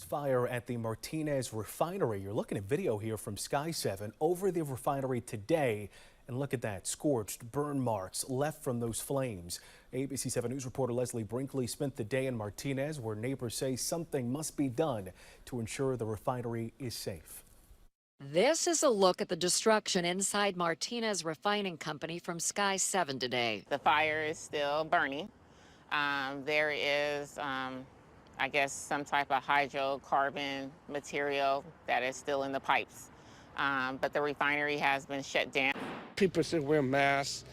Fire at the Martinez refinery. You're looking at video here from Sky 7 over the refinery today. And look at that, scorched burn marks left from those flames. ABC 7 News reporter Leslie Brinkley spent the day in Martinez, where neighbors say something must be done to ensure the refinery is safe. This is a look at the destruction inside Martinez Refining Company from Sky 7 today. The fire is still burning. There is I guess some type of hydrocarbon material that is still in the pipes. But the refinery has been shut down. People should wear masks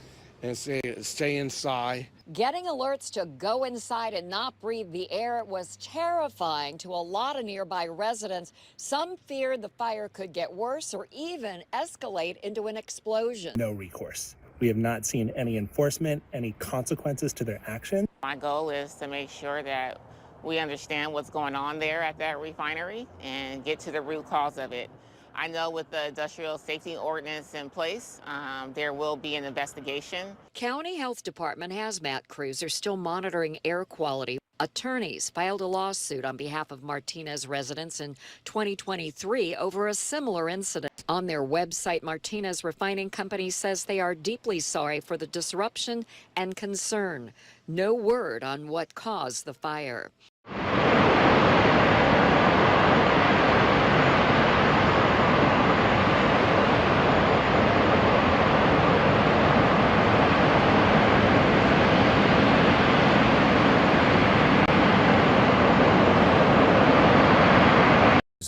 and stay inside. Getting alerts to go inside and not breathe the air was terrifying to a lot of nearby residents. Some feared the fire could get worse or even escalate into an explosion. No recourse. We have not seen any enforcement, any consequences to their action. My goal is to make sure that we understand what's going on there at that refinery and get to the root cause of it. I know with the industrial safety ordinance in place, there will be an investigation. County Health Department hazmat crews are still monitoring air quality. Attorneys filed a lawsuit on behalf of Martinez residents in 2023 over a similar incident. On their website, Martinez Refining Company says they are deeply sorry for the disruption and concern. No word on what caused the fire.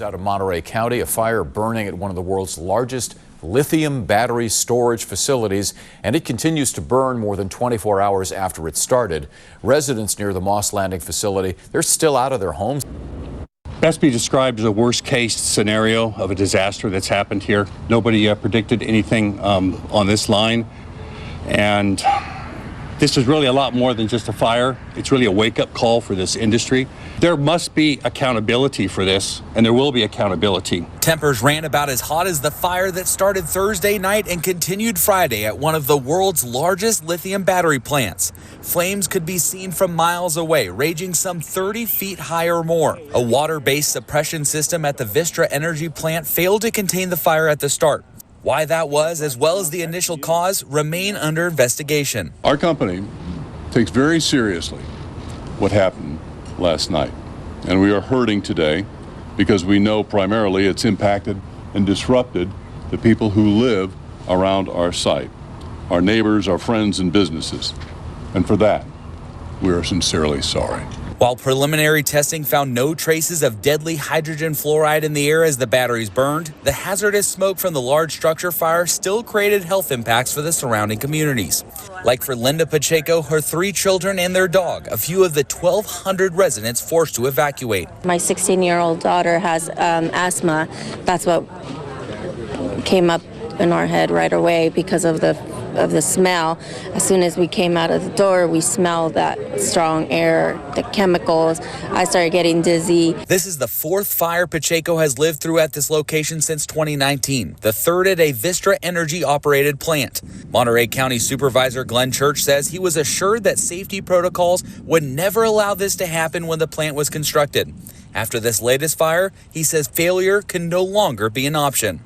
Out of Monterey County, a fire burning at one of the world's largest lithium battery storage facilities, and it continues to burn more than 24 hours after it started. Residents near the Moss Landing facility, they're still out of their homes. Best be described as a worst case scenario of a disaster that's happened here. Nobody predicted anything on this line, and this is really a lot more than just a fire. It's really a wake-up call for this industry. There must be accountability for this, and there will be accountability. Tempers ran about as hot as the fire that started Thursday night and continued Friday at one of the world's largest lithium battery plants. Flames could be seen from miles away, raging some 30 feet high or more. A water-based suppression system at the Vistra Energy plant failed to contain the fire at the start. Why that was, as well as the initial cause, remain under investigation. Our company takes very seriously what happened last night, and we are hurting today because we know primarily it's impacted and disrupted the people who live around our site, our neighbors, our friends, and businesses. And for that, we are sincerely sorry. While preliminary testing found no traces of deadly hydrogen fluoride in the air as the batteries burned, the hazardous smoke from the large structure fire still created health impacts for the surrounding communities. Like for Linda Pacheco, her 3 children and their dog, a few of the 1,200 residents forced to evacuate. My 16-year-old daughter has asthma. That's what came up in our head right away because of the smell. As soon as we came out of the door, we smelled that strong air, the chemicals. I started getting dizzy. This is the 4th fire Pacheco has lived through at this location since 2019, the 3rd at a Vistra Energy operated plant. Monterey County Supervisor Glenn Church says he was assured that safety protocols would never allow this to happen when the plant was constructed. After this latest fire, he says failure can no longer be an option.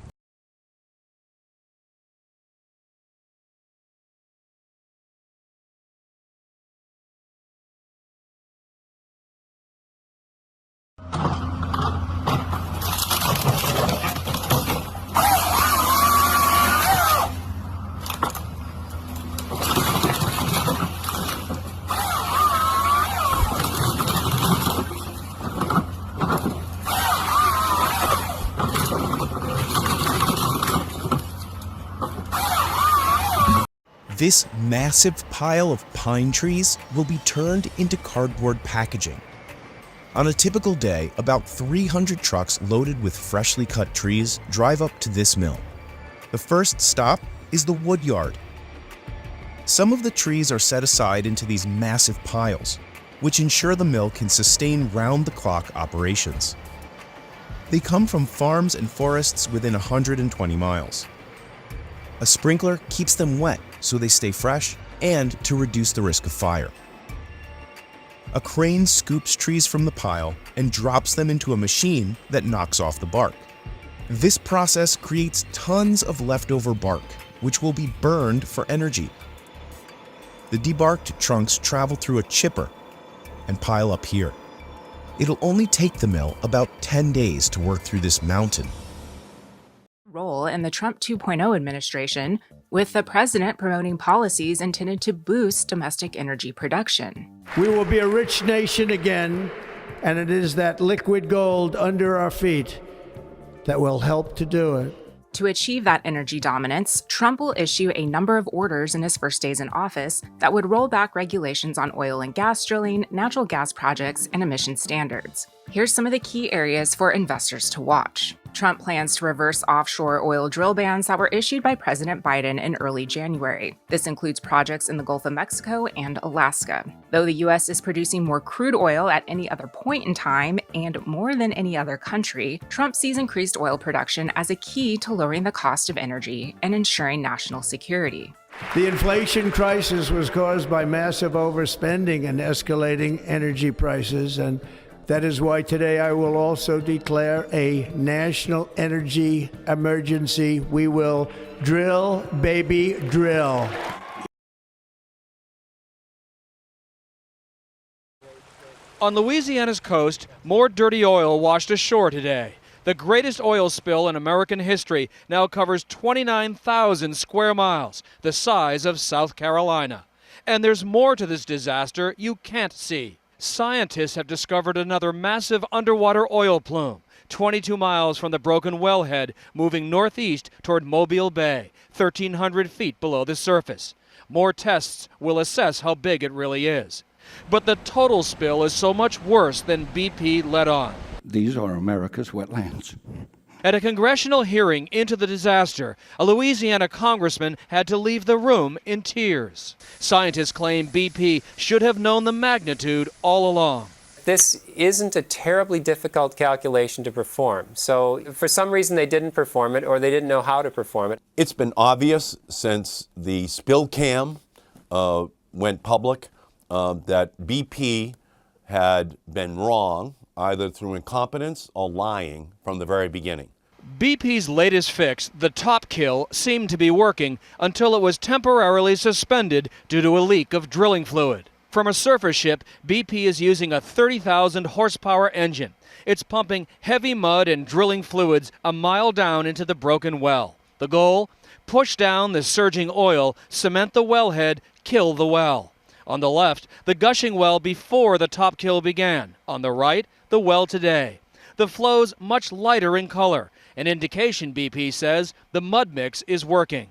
This massive pile of pine trees will be turned into cardboard packaging. On a typical day, about 300 trucks loaded with freshly cut trees drive up to this mill. The first stop is the wood yard. Some of the trees are set aside into these massive piles, which ensure the mill can sustain round-the-clock operations. They come from farms and forests within 120 miles. A sprinkler keeps them wet so they stay fresh and to reduce the risk of fire. A crane scoops trees from the pile and drops them into a machine that knocks off the bark. This process creates tons of leftover bark, which will be burned for energy. The debarked trunks travel through a chipper and pile up here. It'll only take the mill about 10 days to work through this mountain. Role in the Trump 2.0 administration, with the president promoting policies intended to boost domestic energy production. We will be a rich nation again, and it is that liquid gold under our feet that will help to do it. To achieve that energy dominance, Trump will issue a number of orders in his first days in office that would roll back regulations on oil and gas drilling, natural gas projects, and emission standards. Here's some of the key areas for investors to watch. Trump plans to reverse offshore oil drill bans that were issued by President Biden in early January. This includes projects in the Gulf of Mexico and Alaska. Though the U.S. is producing more crude oil at any other point in time and more than any other country, Trump sees increased oil production as a key to lowering the cost of energy and ensuring national security. The inflation crisis was caused by massive overspending and escalating energy prices, and that is why today I will also declare a national energy emergency. We will drill, baby, drill. On Louisiana's coast, more dirty oil washed ashore today. The greatest oil spill in American history now covers 29,000 square miles, the size of South Carolina. And there's more to this disaster you can't see. Scientists have discovered another massive underwater oil plume, 22 miles from the broken wellhead, moving northeast toward Mobile Bay, 1,300 feet below the surface. More tests will assess how big it really is. But the total spill is so much worse than BP let on. These are America's wetlands. At a congressional hearing into the disaster, a Louisiana congressman had to leave the room in tears. Scientists claim BP should have known the magnitude all along. This isn't a terribly difficult calculation to perform. So for some reason they didn't perform it, or they didn't know how to perform it. It's been obvious since the spill cam went public that BP had been wrong, either through incompetence or lying from the very beginning. BP's latest fix, the top kill, seemed to be working until it was temporarily suspended due to a leak of drilling fluid. From a surface ship, BP is using a 30,000 horsepower engine. It's pumping heavy mud and drilling fluids a mile down into the broken well. The goal? Push down the surging oil, cement the wellhead, kill the well. On the left, the gushing well before the top kill began. On the right, the well today. The flow's much lighter in color, an indication, BP says, the mud mix is working.